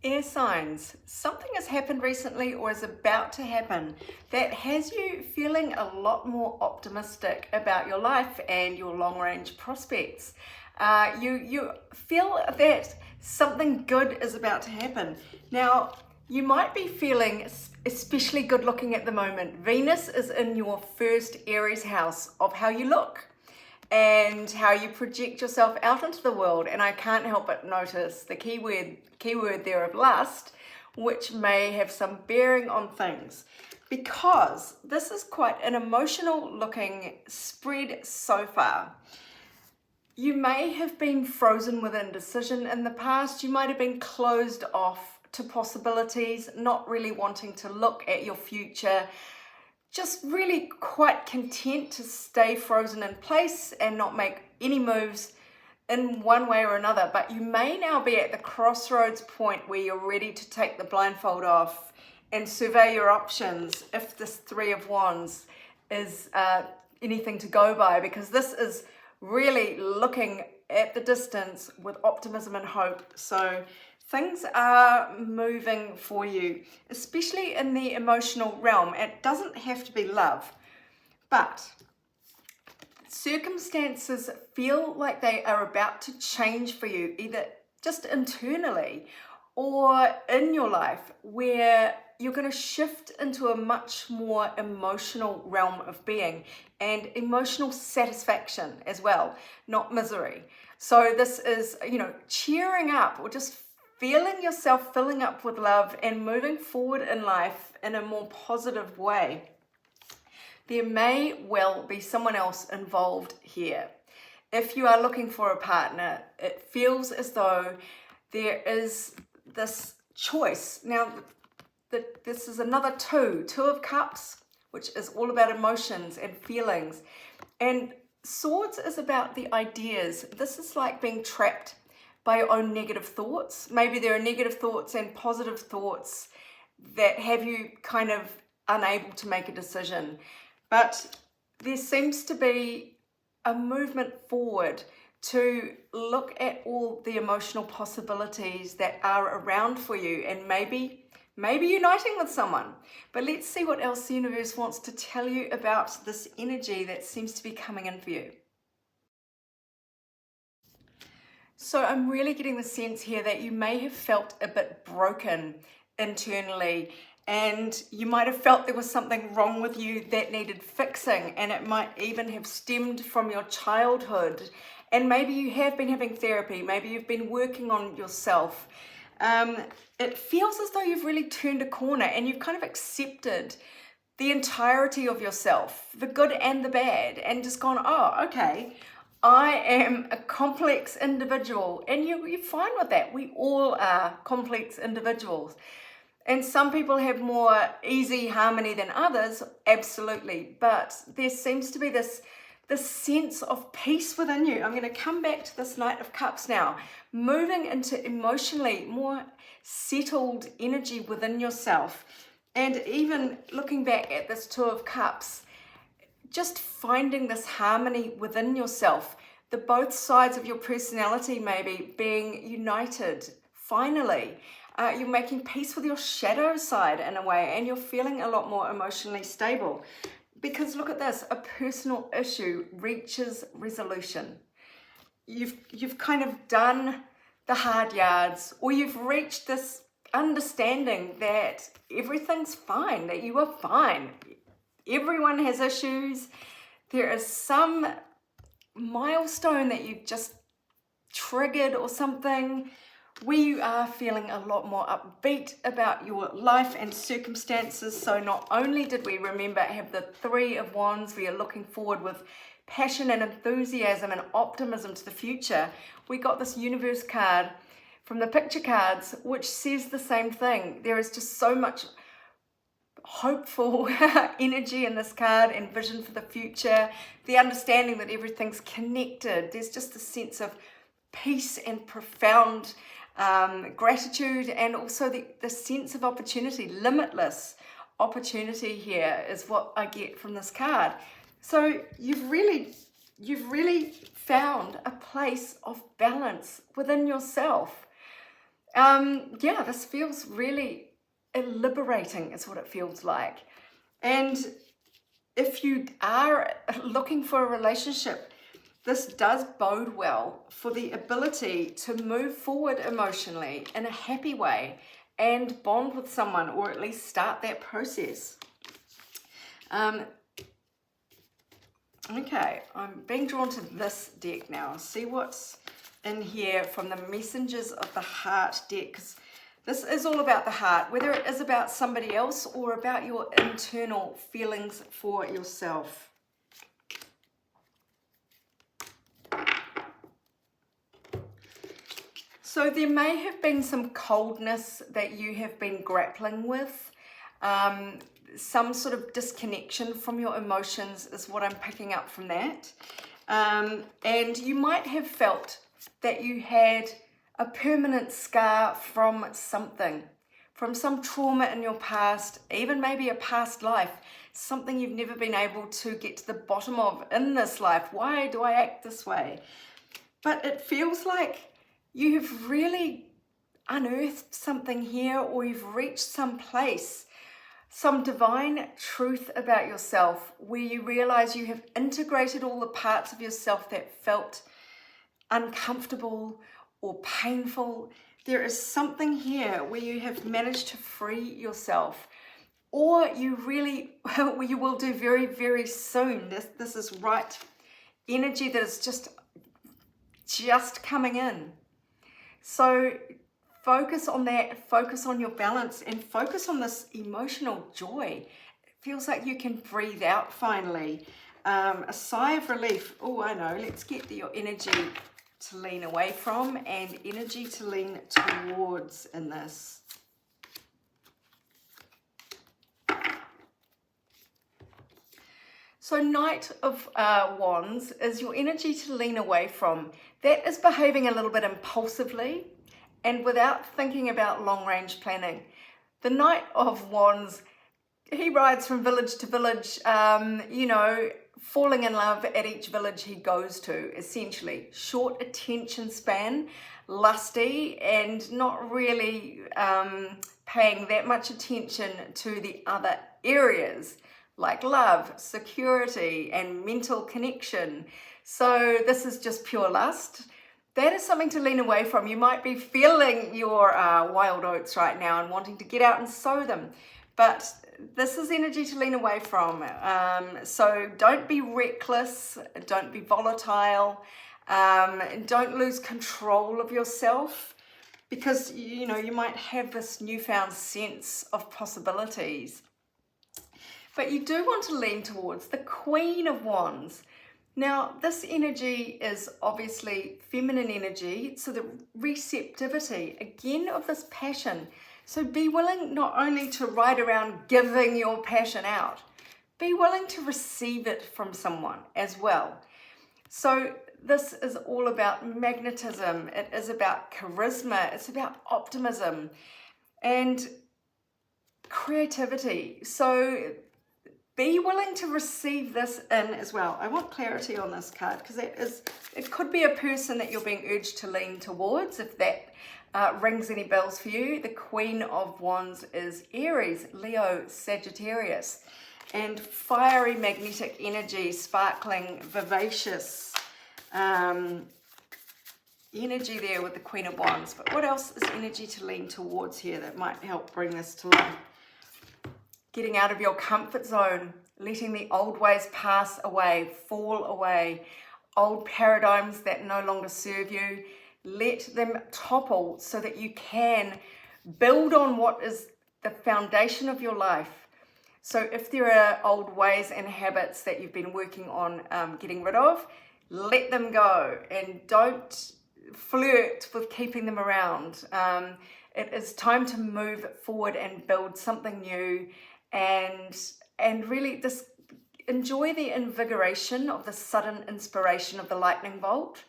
Air signs, something has happened recently or is about to happen that has you feeling a lot more optimistic about your life and your long-range prospects. You feel that something good is about to happen. Now, you might be feeling especially good looking at the moment. Venus is in your first Aries house of how you look and how you project yourself out into the world. And I can't help but notice the keyword there of lust, which may have some bearing on things, because this is quite an emotional looking spread so far. You may have been frozen with indecision in the past. You might have been closed off to possibilities, not really wanting to look at your future, just really quite content to stay frozen in place and not make any moves in one way or another. But you may now be at the crossroads point where you're ready to take the blindfold off and survey your options if this Three of Wands is anything to go by, because this is really looking at the distance with optimism and hope. So things are moving for you, especially in the emotional realm. It doesn't have to be love, but circumstances feel like they are about to change for you, either just internally or in your life, where you're going to shift into a much more emotional realm of being and emotional satisfaction as well, not misery. So this is, cheering up or just feeling yourself filling up with love and moving forward in life in a more positive way. There may well be someone else involved here. If you are looking for a partner, it feels as though there is this choice. Now, this is another two of cups, which is all about emotions and feelings. And swords is about the ideas. This is like being trapped by your own negative thoughts. Maybe there are negative thoughts and positive thoughts that have you kind of unable to make a decision. But there seems to be a movement forward to look at all the emotional possibilities that are around for you, and maybe uniting with someone. But let's see what else the universe wants to tell you about this energy that seems to be coming in for you. So I'm really getting the sense here that you may have felt a bit broken internally, and you might have felt there was something wrong with you that needed fixing, and it might even have stemmed from your childhood. And maybe you have been having therapy, maybe you've been working on yourself. It feels as though you've really turned a corner and you've kind of accepted the entirety of yourself, the good and the bad, and just gone, oh, okay, I am a complex individual. And you're fine with that. We all are complex individuals. And some people have more easy harmony than others, absolutely. But there seems to be this sense of peace within you. I'm going to come back to this Knight of Cups now, moving into emotionally more settled energy within yourself. And even looking back at this Two of Cups, just finding this harmony within yourself, the both sides of your personality maybe being united, finally. You're making peace with your shadow side in a way, and you're feeling a lot more emotionally stable. Because look at this, a personal issue reaches resolution. You've kind of done the hard yards, or you've reached this understanding that everything's fine, that you are fine. Everyone has issues. There is some milestone that you've just triggered or something. We are feeling a lot more upbeat about your life and circumstances. So not only did we have the Three of Wands, we are looking forward with passion and enthusiasm and optimism to the future. We got this universe card from the picture cards, which says the same thing. There is just so much hopeful energy in this card and vision for the future, the understanding that everything's connected. There's just a sense of peace and profound gratitude, and also the sense of opportunity, limitless opportunity here is what I get from this card. So you've really found a place of balance within yourself. Yeah, this feels really liberating is what it feels like. And if you are looking for a relationship, this does bode well for the ability to move forward emotionally in a happy way and bond with someone, or at least start that process. Okay, I'm being drawn to this deck now. See what's in here from the Messengers of the Heart deck, 'cause this is all about the heart, whether it is about somebody else or about your internal feelings for yourself. So there may have been some coldness that you have been grappling with. Some sort of disconnection from your emotions is what I'm picking up from that. And you might have felt that you had a permanent scar from something, from some trauma in your past, even maybe a past life, something you've never been able to get to the bottom of in this life. Why do I act this way? But it feels like you have really unearthed something here, or you've reached some place, some divine truth about yourself where you realize you have integrated all the parts of yourself that felt uncomfortable or painful. There is something here where you have managed to free yourself, or you will do very, very soon. This is right energy that is just coming in. So focus on that, focus on your balance, and focus on this emotional joy. It feels like you can breathe out finally. A sigh of relief. Oh, I know. Let's get your energy to lean away from and energy to lean towards in this. So Knight of Wands is your energy to lean away from. That is behaving a little bit impulsively and without thinking about long-range planning. The Knight of Wands, he rides from village to village, falling in love at each village he goes to, essentially. Short attention span, lusty, and not really paying that much attention to the other areas, like love, security, and mental connection. So this is just pure lust. That is something to lean away from. You might be feeling your wild oats right now and wanting to get out and sow them, but this is energy to lean away from. So don't be reckless, don't be volatile, don't lose control of yourself, because you might have this newfound sense of possibilities. But you do want to lean towards the Queen of Wands. Now, this energy is obviously feminine energy, so the receptivity, again, of this passion. So be willing not only to ride around giving your passion out, be willing to receive it from someone as well. So this is all about magnetism, it is about charisma, it's about optimism and creativity. So be willing to receive this in as well. I want clarity on this card, because it could be a person that you're being urged to lean towards, if that rings any bells for you. The Queen of Wands is Aries, Leo, Sagittarius, and fiery magnetic energy, sparkling, vivacious energy there with the Queen of Wands. But what else is energy to lean towards here that might help bring this to life? Getting out of your comfort zone, letting the old ways pass away, fall away, old paradigms that no longer serve you, let them topple so that you can build on what is the foundation of your life. So if there are old ways and habits that you've been working on getting rid of, let them go and don't flirt with keeping them around. It is time to move forward and build something new, and really just enjoy the invigoration of the sudden inspiration of the lightning bolt.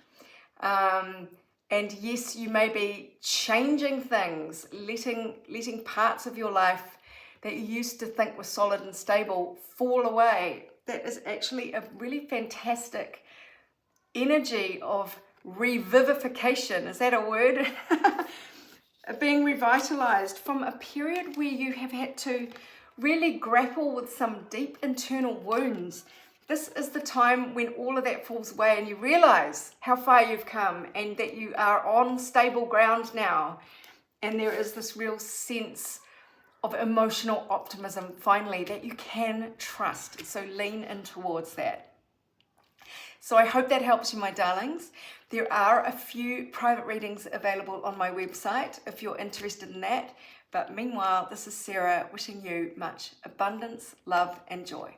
And yes, you may be changing things, letting parts of your life that you used to think were solid and stable fall away. That is actually a really fantastic energy of revivification. Is that a word? being revitalized from a period where you have had to really grapple with some deep internal wounds. This is the time when all of that falls away and you realize how far you've come and that you are on stable ground now. And there is this real sense of emotional optimism finally that you can trust. So lean in towards that. So I hope that helps you, my darlings. There are a few private readings available on my website if you're interested in that. But meanwhile, this is Sarah wishing you much abundance, love, and joy.